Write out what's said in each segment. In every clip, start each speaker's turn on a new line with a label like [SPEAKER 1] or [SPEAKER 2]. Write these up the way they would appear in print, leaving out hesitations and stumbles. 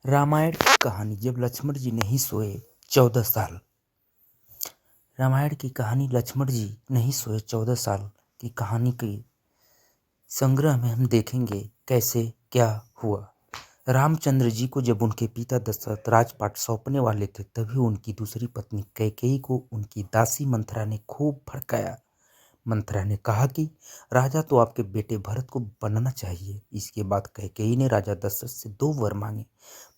[SPEAKER 1] रामायण की कहानी जब लक्ष्मण जी नहीं सोए 14 साल। रामायण की कहानी लक्ष्मण जी नहीं सोए 14 साल की कहानी के संग्रह में हम देखेंगे कैसे क्या हुआ। रामचंद्र जी को जब उनके पिता दशरथ राजपाट सौंपने वाले थे तभी उनकी दूसरी पत्नी कैकेयी को उनकी दासी मंथरा ने खूब भड़काया। मंथरा ने कहा कि राजा तो आपके बेटे भरत को बनना चाहिए। इसके बाद कैकेयी ने राजा दशरथ से 2 वर मांगे।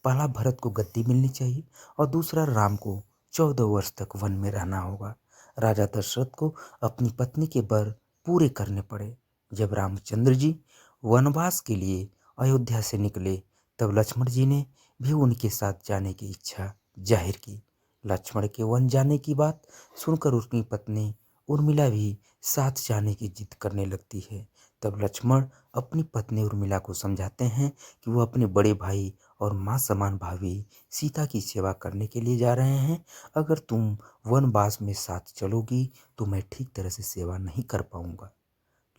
[SPEAKER 1] पहला, भरत को गद्दी मिलनी चाहिए और दूसरा, राम को 14 वर्ष तक वन में रहना होगा। राजा दशरथ को अपनी पत्नी के वर पूरे करने पड़े। जब रामचंद्र जी वनवास के लिए अयोध्या से निकले तब लक्ष्मण जी ने भी उनके साथ जाने की इच्छा जाहिर की। लक्ष्मण के वन जाने की बात सुनकर उसकी पत्नी उर्मिला भी साथ जाने की जिद करने लगती है। तब लक्ष्मण अपनी पत्नी उर्मिला को समझाते हैं कि वो अपने बड़े भाई और माँ समान भाभी सीता की सेवा करने के लिए जा रहे हैं। अगर तुम वनवास में साथ चलोगी तो मैं ठीक तरह से सेवा नहीं कर पाऊंगा।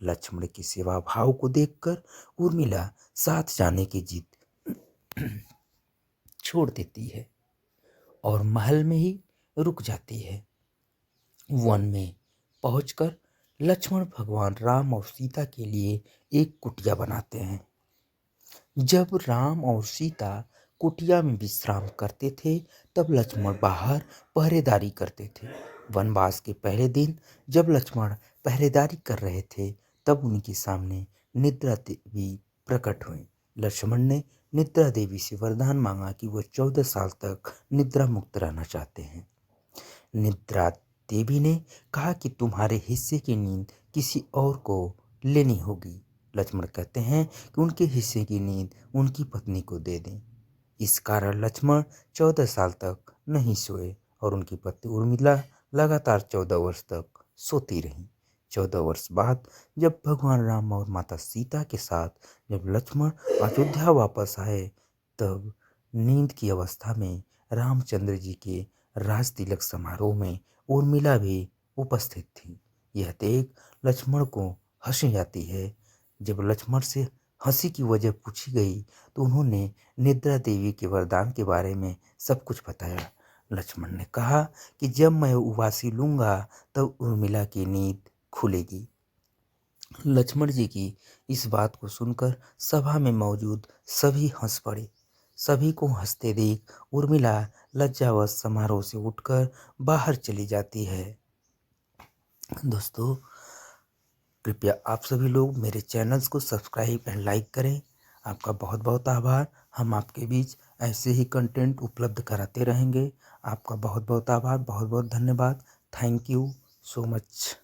[SPEAKER 1] लक्ष्मण की सेवा भाव को देखकर उर्मिला साथ जाने की जिद छोड़ देती है और महल में ही रुक जाती है। वन में पहुंचकर लक्ष्मण भगवान राम और सीता के लिए एक कुटिया बनाते हैं। जब राम और सीता कुटिया में विश्राम करते थे तब लक्ष्मण बाहर पहरेदारी करते थे। वनवास के पहले दिन जब लक्ष्मण पहरेदारी कर रहे थे तब उनके सामने निद्रा देवी प्रकट हुई। लक्ष्मण ने निद्रा देवी से वरदान मांगा कि वह 14 साल तक निद्रा मुक्त रहना चाहते हैं। निद्रा देवी ने कहा कि तुम्हारे हिस्से की नींद किसी और को लेनी होगी। लक्ष्मण कहते हैं कि उनके हिस्से की नींद उनकी पत्नी को दे दें। इस कारण लक्ष्मण 14 साल तक नहीं सोए और उनकी पत्नी उर्मिला लगातार 14 वर्ष तक सोती रहीं। 14 वर्ष बाद जब भगवान राम और माता सीता के साथ जब लक्ष्मण अयोध्या वापस आए तब नींद की अवस्था में रामचंद्र जी के राज तिलक समारोह में उर्मिला भी उपस्थित थी। यह देख लक्ष्मण को हंसी आती है। जब लक्ष्मण से हंसी की वजह पूछी गई तो उन्होंने निद्रा देवी के वरदान के बारे में सब कुछ बताया। लक्ष्मण ने कहा कि जब मैं उवासी लूंगा तब उर्मिला की नींद खुलेगी। लक्ष्मण जी की इस बात को सुनकर सभा में मौजूद सभी हंस पड़े। सभी को हंसते देख उर्मिला लज्जावश समारोह से उठकर बाहर चली जाती है। दोस्तों, कृपया आप सभी लोग मेरे चैनल्स को सब्सक्राइब एंड लाइक करें। आपका बहुत बहुत आभार। हम आपके बीच ऐसे ही कंटेंट उपलब्ध कराते रहेंगे। आपका बहुत बहुत आभार, बहुत बहुत धन्यवाद। Thank you so much.